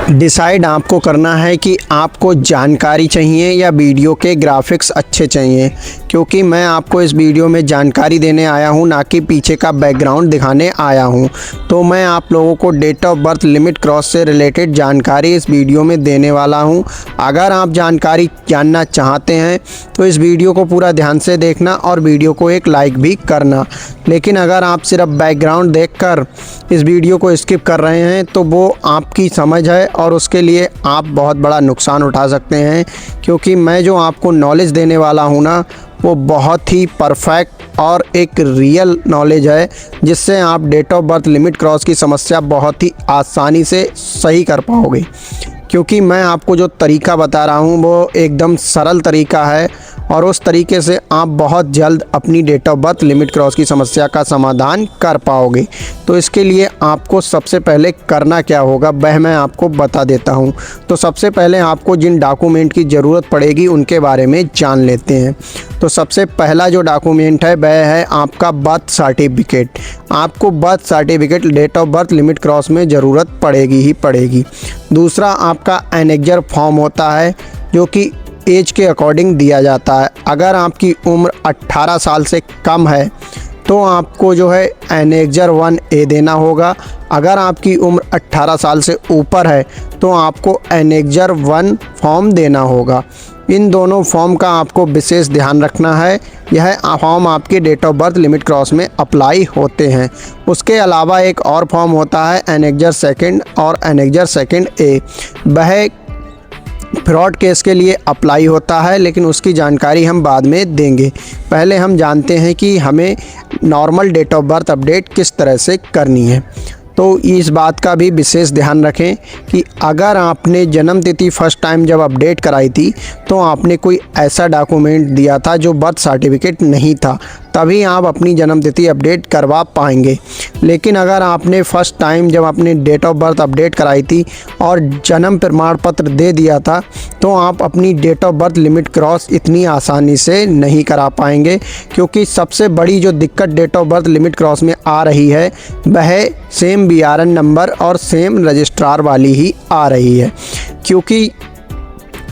Decide आपको करना है कि आपको जानकारी चाहिए या वीडियो के ग्राफिक्स अच्छे चाहिए, क्योंकि मैं आपको इस वीडियो में जानकारी देने आया हूं, ना कि पीछे का बैकग्राउंड दिखाने आया हूं। तो मैं आप लोगों को date of birth limit cross से रिलेटेड जानकारी इस वीडियो में देने वाला हूं। अगर आप जानकारी जानना चाहते हैं तो इस वीडियो को पूरा ध्यान से देखना और वीडियो को एक लाइक भी करना। लेकिन अगर आप सिर्फ बैकग्राउंड देखकर इस वीडियो को स्किप कर रहे हैं तो वो आपकी समझ है और उसके लिए आप बहुत बड़ा नुकसान उठा सकते हैं, क्योंकि मैं जो आपको नॉलेज देने वाला हूँ ना, वो बहुत ही परफेक्ट और एक रियल नॉलेज है, जिससे आप date of birth limit cross की समस्या बहुत ही आसानी से सही कर पाओगे। क्योंकि मैं आपको जो तरीका बता रहा हूँ वो एकदम सरल तरीका है और उस तरीके से आप बहुत जल्द अपनी date of birth limit cross की समस्या का समाधान कर पाओगे। तो इसके लिए आपको सबसे पहले करना क्या होगा वह मैं आपको बता देता हूँ। तो सबसे पहले आपको जिन डॉक्यूमेंट की ज़रूरत पड़ेगी उनके बारे में जान लेते हैं। तो सबसे पहला जो डॉक्यूमेंट है वह है आपका बर्थ सर्टिफिकेट। आपको birth certificate date of birth limit cross में ज़रूरत पड़ेगी ही पड़ेगी। दूसरा आपका एनेक्जर फॉर्म होता है, जो कि एज के अकॉर्डिंग दिया जाता है। अगर आपकी उम्र 18 साल से कम है तो आपको जो है एनेक्जर 1A देना होगा। अगर आपकी उम्र 18 साल से ऊपर है तो आपको एनेक्जर 1 फॉर्म देना होगा। इन दोनों फॉर्म का आपको विशेष ध्यान रखना है। यह फॉर्म आपके date of birth limit cross में अप्लाई होते हैं। उसके अलावा एक और फॉर्म होता है एनेक्जर 2 और एनेक्जर 2A। वह फ्रॉड केस के लिए अप्लाई होता है, लेकिन उसकी जानकारी हम बाद में देंगे। पहले हम जानते हैं कि हमें normal date of birth update किस तरह से करनी है। तो इस बात का भी विशेष ध्यान रखें कि अगर आपने जन्म तिथि फर्स्ट टाइम जब अपडेट कराई थी तो आपने कोई ऐसा डॉक्यूमेंट दिया था जो बर्थ सर्टिफिकेट नहीं था, तभी आप अपनी जन्म तिथि अपडेट करवा पाएंगे। लेकिन अगर आपने फर्स्ट टाइम जब अपने डेट ऑफ बर्थ अपडेट कराई थी और जन्म प्रमाण पत्र दे दिया था तो आप अपनी date of birth limit cross इतनी आसानी से नहीं करा पाएंगे, क्योंकि सबसे बड़ी जो दिक्कत date of birth limit cross में आ रही है वह सेम BRN नंबर और सेम रजिस्ट्रार वाली ही आ रही है। क्योंकि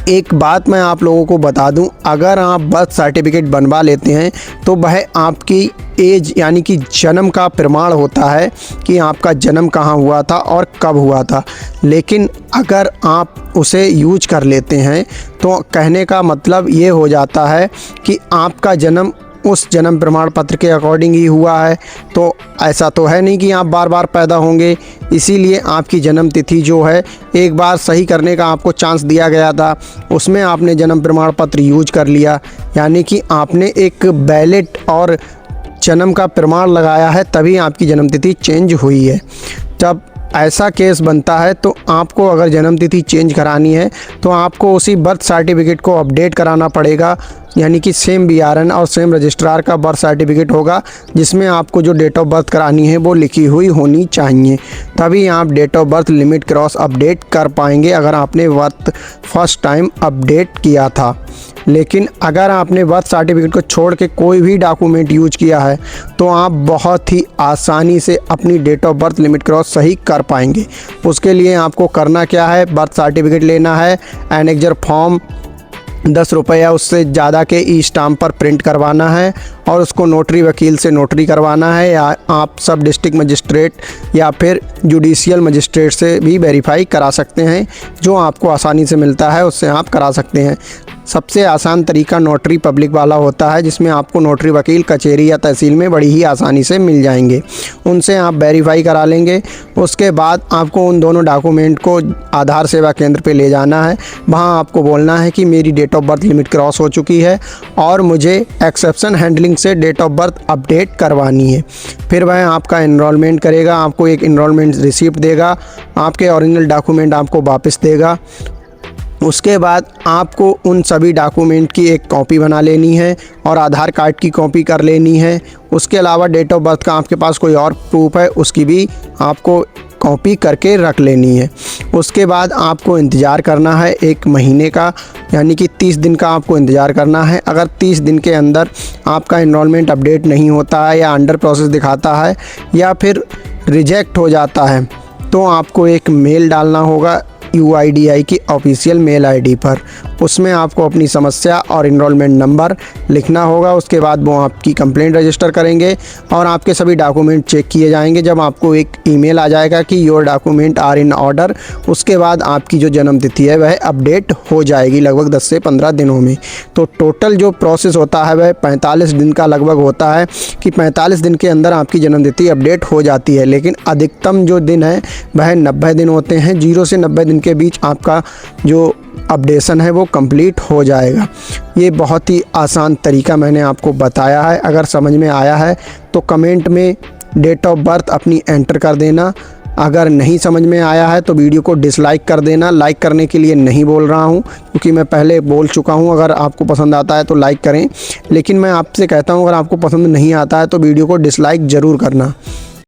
एक बात मैं आप लोगों को बता दूं, अगर आप बर्थ सर्टिफिकेट बनवा लेते हैं तो वह आपकी एज यानी कि जन्म का प्रमाण होता है कि आपका जन्म कहाँ हुआ था और कब हुआ था। लेकिन अगर आप उसे यूज कर लेते हैं तो कहने का मतलब ये हो जाता है कि आपका जन्म उस जन्म प्रमाण पत्र के अकॉर्डिंग ही हुआ है। तो ऐसा तो है नहीं कि आप बार बार पैदा होंगे, इसीलिए आपकी जन्म तिथि जो है एक बार सही करने का आपको चांस दिया गया था, उसमें आपने जन्म प्रमाण पत्र यूज कर लिया, यानी कि आपने एक बैलेट और जन्म का प्रमाण लगाया है, तभी आपकी जन्म तिथि चेंज हुई है। जब ऐसा केस बनता है तो आपको अगर जन्म तिथि चेंज करानी है तो आपको उसी बर्थ सर्टिफिकेट को अपडेट कराना पड़ेगा, यानी कि सेम BRN और सेम रजिस्ट्रार का बर्थ सर्टिफिकेट होगा, जिसमें आपको जो डेट ऑफ बर्थ करानी है वो लिखी हुई होनी चाहिए। तभी आप date of birth limit cross update कर पाएंगे अगर आपने बर्थ फर्स्ट टाइम अपडेट किया था। लेकिन अगर आपने बर्थ सर्टिफिकेट को छोड़ के कोई भी डॉक्यूमेंट यूज किया है तो आप बहुत ही आसानी से अपनी date of birth limit cross सही कर पाएंगे। उसके लिए आपको करना क्या है, बर्थ सर्टिफिकेट लेना है, एनेक्जर फॉर्म 10 रुपये या उससे ज़्यादा के ई-स्टाम्प पर प्रिंट करवाना है और उसको नोटरी वकील से नोटरी करवाना है, या आप सब डिस्ट्रिक्ट मजिस्ट्रेट या फिर जुडिशियल मजिस्ट्रेट से भी वेरीफाई करा सकते हैं। जो आपको आसानी से मिलता है उससे आप करा सकते हैं। सबसे आसान तरीका नोटरी पब्लिक वाला होता है, जिसमें आपको नोटरी वकील कचहरी या तहसील में बड़ी ही आसानी से मिल जाएंगे, उनसे आप वेरीफाई करा लेंगे। उसके बाद आपको उन दोनों डॉक्यूमेंट को आधार सेवा केंद्र पे ले जाना है। वहाँ आपको बोलना है कि मेरी date of birth limit cross हो चुकी है और मुझे एक्सेप्शन हैंडलिंग से डेट ऑफ बर्थ अपडेट करवानी है। फिर वह आपका इनरोलमेंट करेगा, आपको एक इनरोलमेंट रिसिप्ट देगा, आपके ओरिजिनल डॉक्यूमेंट आपको वापस देगा। उसके बाद आपको उन सभी डॉक्यूमेंट की एक कॉपी बना लेनी है और आधार कार्ड की कॉपी कर लेनी है। उसके अलावा डेट ऑफ बर्थ का आपके पास कोई और प्रूफ है उसकी भी आपको कॉपी करके रख लेनी है। उसके बाद आपको इंतज़ार करना है 1 महीने का, यानी कि 30 दिन का आपको इंतज़ार करना है। अगर 30 दिन के अंदर आपका इनरोलमेंट अपडेट नहीं होता है या अंडर प्रोसेस दिखाता है या फिर रिजेक्ट हो जाता है तो आपको एक मेल डालना होगा UIDAI की ऑफिशियल मेल ID पर। उसमें आपको अपनी समस्या और इनरोलमेंट नंबर लिखना होगा। उसके बाद वो आपकी कंप्लेंट रजिस्टर करेंगे और आपके सभी डॉक्यूमेंट चेक किए जाएंगे। जब आपको एक ईमेल आ जाएगा कि your document are in order, उसके बाद आपकी जो जन्म तिथि है वह अपडेट हो जाएगी लगभग 10 से 15 दिनों में। तो टोटल जो प्रोसेस होता है वह 45 दिन का लगभग होता है कि 45 दिन के अंदर आपकी जन्म तिथि अपडेट हो जाती है। लेकिन अधिकतम जो दिन है वह 90 दिन होते हैं। 0 से 90 दिन के बीच आपका जो अपडेशन है वो कंप्लीट हो जाएगा। ये बहुत ही आसान तरीका मैंने आपको बताया है। अगर समझ में आया है तो कमेंट में डेट ऑफ बर्थ अपनी एंटर कर देना। अगर नहीं समझ में आया है तो वीडियो को डिसलाइक कर देना। लाइक करने के लिए नहीं बोल रहा हूँ क्योंकि मैं पहले बोल चुका हूँ। अगर आपको पसंद आता है तो लाइक करें, लेकिन मैं आपसे कहता हूँ अगर आपको पसंद नहीं आता है तो वीडियो को डिसलाइक ज़रूर करना।